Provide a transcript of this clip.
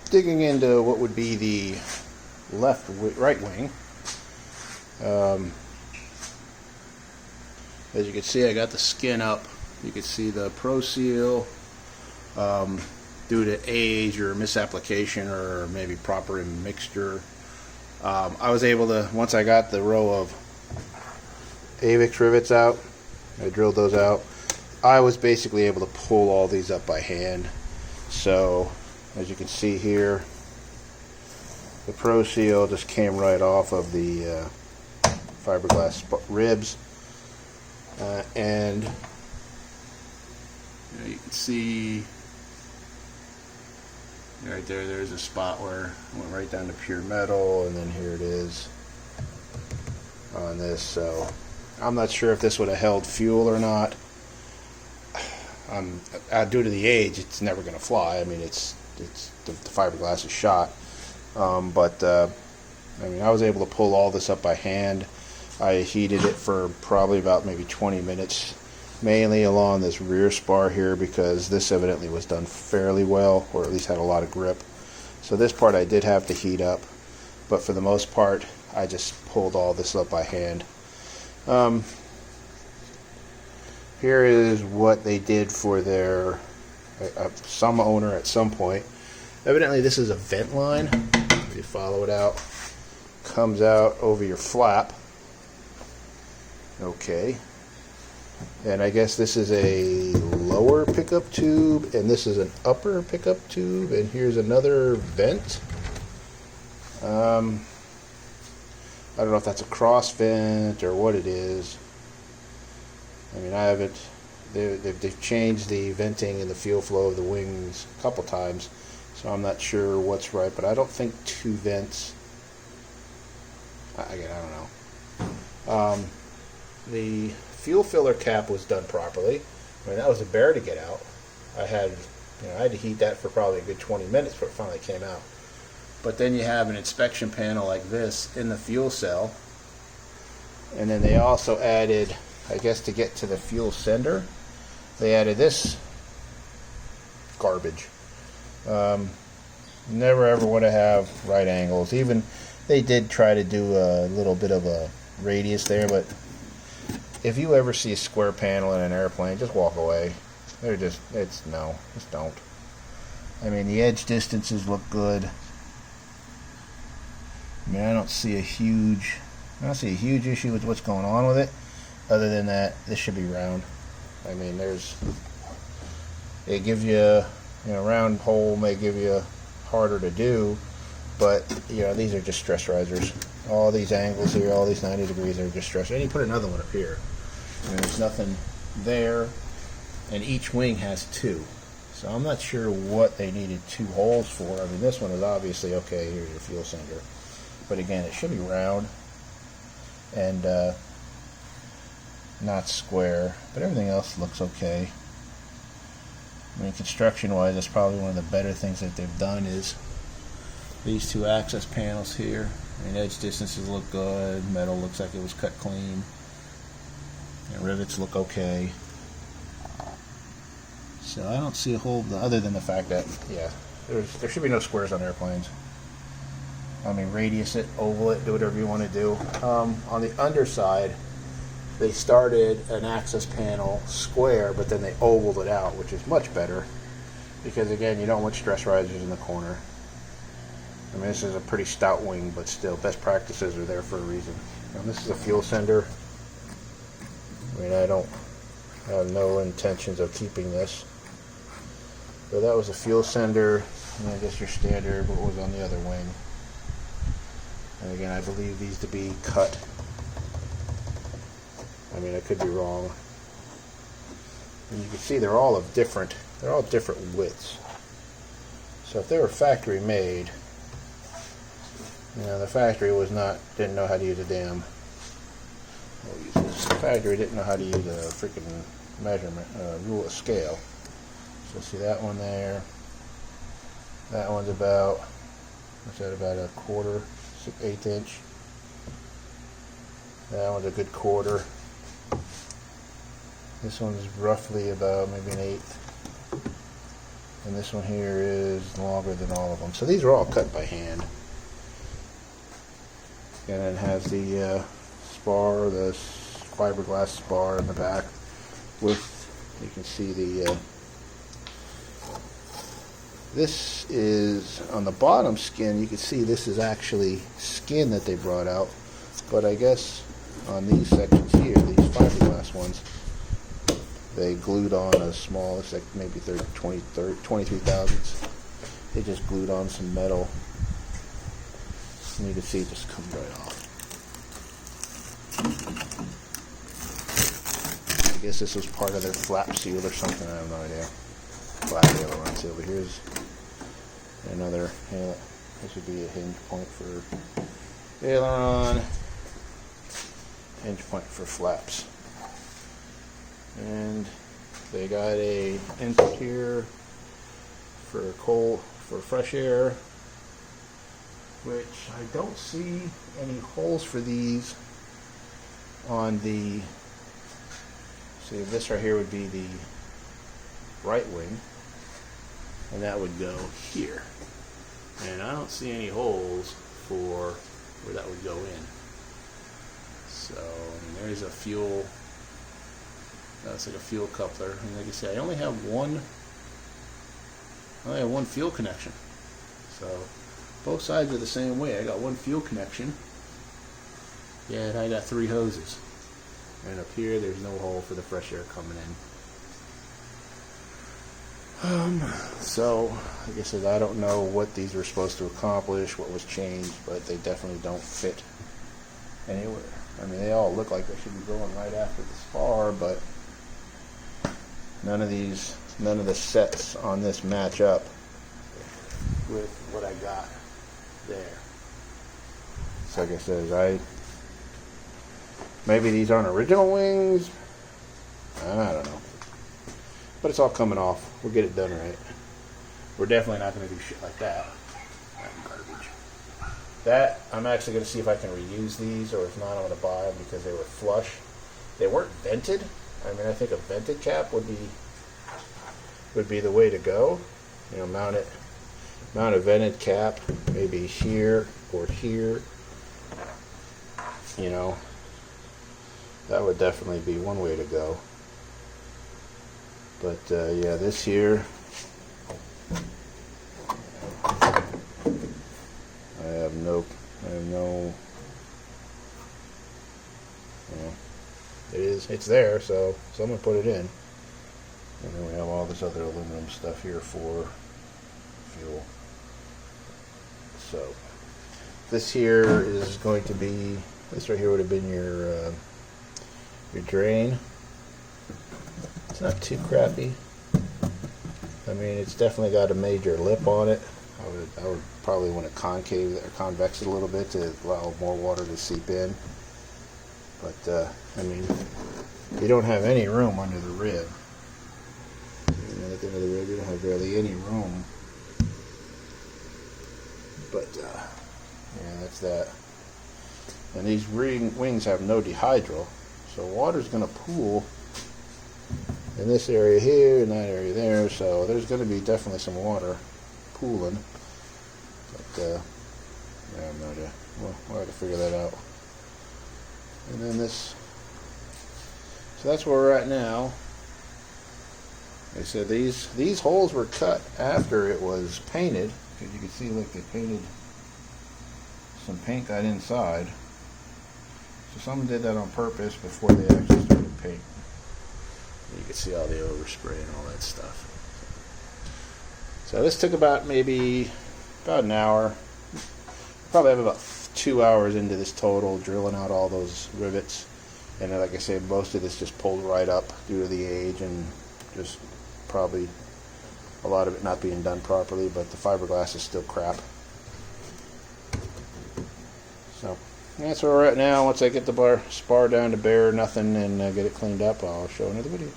digging into what would be the right wing. As you can see, I got the skin up. You can see the Pro Seal, due to age or misapplication or maybe proper mixture. I was able to, once I got the row of AVIX rivets out, I drilled those out, I was basically able to pull all these up by hand. So, as you can see here, the Pro Seal just came right off of the fiberglass ribs. And you can see right there, there's a spot where it went right down to pure metal, and then here it is on this. So I'm not sure if this would have held fuel or not. Due to the age, it's never going to fly. I mean, the fiberglass is shot. I mean, I was able to pull all this up by hand. I heated it for probably about maybe 20 minutes, mainly along this rear spar here, because this evidently was done fairly well, or at least had a lot of grip. So this part I did have to heat up, but for the most part I just pulled all this up by hand. Here is what they did for their some owner at some point. Evidently this is a vent line. If you follow it out, comes out over your flap. Okay, and I guess this is a lower pickup tube, and this is an upper pickup tube, and here's another vent. I don't know if that's a cross vent or what it is. I mean, I haven't. They've changed the venting and the fuel flow of the wings a couple times, so I'm not sure what's right, but I don't think two vents. Again, I don't know. The fuel filler cap was done properly. I mean, that was a bear to get out. I had to heat that for probably a good 20 minutes before it finally came out. But then you have an inspection panel like this in the fuel cell, and then they also added, I guess, to get to the fuel sender, they added this garbage. Never ever want to have right angles. Even they did try to do a little bit of a radius there, but if you ever see a square panel in an airplane, just walk away. Just don't. I mean, the edge distances look good. I mean, I don't see a huge issue with what's going on with it. Other than that, this should be round. I mean, it gives you, round hole may give you harder to do, but these are just stress risers. All these angles here, all these 90 degrees are just stress. And you put another one up here. There's nothing there, and each wing has two. So I'm not sure what they needed two holes for. I mean, this one is obviously okay. Here's your fuel sender, but again, it should be round and not square. But everything else looks okay. I mean, construction-wise, that's probably one of the better things that they've done is these two access panels here. I mean, edge distances look good. Metal looks like it was cut clean. And rivets look okay. So I don't see a whole, other than the fact that, there should be no squares on airplanes. I mean, radius it, oval it, do whatever you want to do. On the underside, they started an access panel square, but then they ovaled it out, which is much better. Because again, you don't want stress risers in the corner. I mean, this is a pretty stout wing, but still, best practices are there for a reason. And this is a fuel sender. I mean, I have no intentions of keeping this. So that was a fuel sender, and I guess your standard, what was on the other wing. And again, I believe these to be cut. I mean, I could be wrong. And you can see they're all different widths. So if they were factory made, the factory didn't know how to use the factory didn't know how to use a freaking measurement, rule of scale. So see that one there. That one's about, what's that, about a quarter, 1/8 inch. That one's a good quarter. This one's roughly about maybe 1/8. and this one here is longer than all of them. So these are all cut by hand. And it has the spar, the fiberglass spar in the back with, you can see the, this is, on the bottom skin, you can see this is actually skin that they brought out. But I guess on these sections here, these fiberglass ones, they glued on a small, it's like maybe 23 thousandths. They just glued on some metal. And you can see it just comes right off. I guess this was part of their flap seal or something, I have no idea. Black aileron seal. But here's another, this would be a hinge point for aileron, hinge point for flaps. And they got a input here for fresh air, which I don't see any holes for these on the, see, this right here would be the right wing, and that would go here. And I don't see any holes for where that would go in. So, and there's a fuel, that's like a fuel coupler. And like I said, I only have one fuel connection. So, both sides are the same way. I got one fuel connection. Yeah, and I got 3 hoses. And up here, there's no hole for the fresh air coming in. So, like I said, I don't know what these were supposed to accomplish, what was changed, but they definitely don't fit anywhere. I mean, they all look like they should be going right after the spar, but none of the sets on this match up with what I got there. So like I said, maybe these aren't original wings. I don't know. But it's all coming off. We'll get it done right. We're definitely not going to do shit like that. That's garbage. That, I'm actually going to see if I can reuse these, or if not, I'm going to buy them because they were flush. They weren't vented. I mean, I think a vented cap would be the way to go. You know, mount a vented cap, maybe here or here. You know, that would definitely be one way to go. But yeah, this here, I have no, it's there, so someone put it in. And then we have all this other aluminum stuff here for fuel. So this here is going to be, this right here would have been your drain. It's not too crappy. I mean, it's definitely got a major lip on it. I would probably want to concave or convex it a little bit to allow more water to seep in. But I mean, you don't have any room under the rib. You know, at the end of the rib, you don't have barely any room. But yeah, that's that. And these wings have no dehydral, so water's going to pool in this area here and that area there, so there's going to be definitely some water pooling. But yeah, I have no idea. We'll have to figure that out. And then this, so that's where we're at now. Like I said, these holes were cut after it was painted, because you can see, look, they painted, some paint got inside. So someone did that on purpose before they actually started paint. You can see all the overspray and all that stuff. So this took about an hour. Probably have about 2 hours into this total, drilling out all those rivets. And like I said, most of this just pulled right up due to the age and just probably a lot of it not being done properly, but the fiberglass is still crap. So that's where we're at now. Once I get the spar down to bare nothing and get it cleaned up, I'll show another video.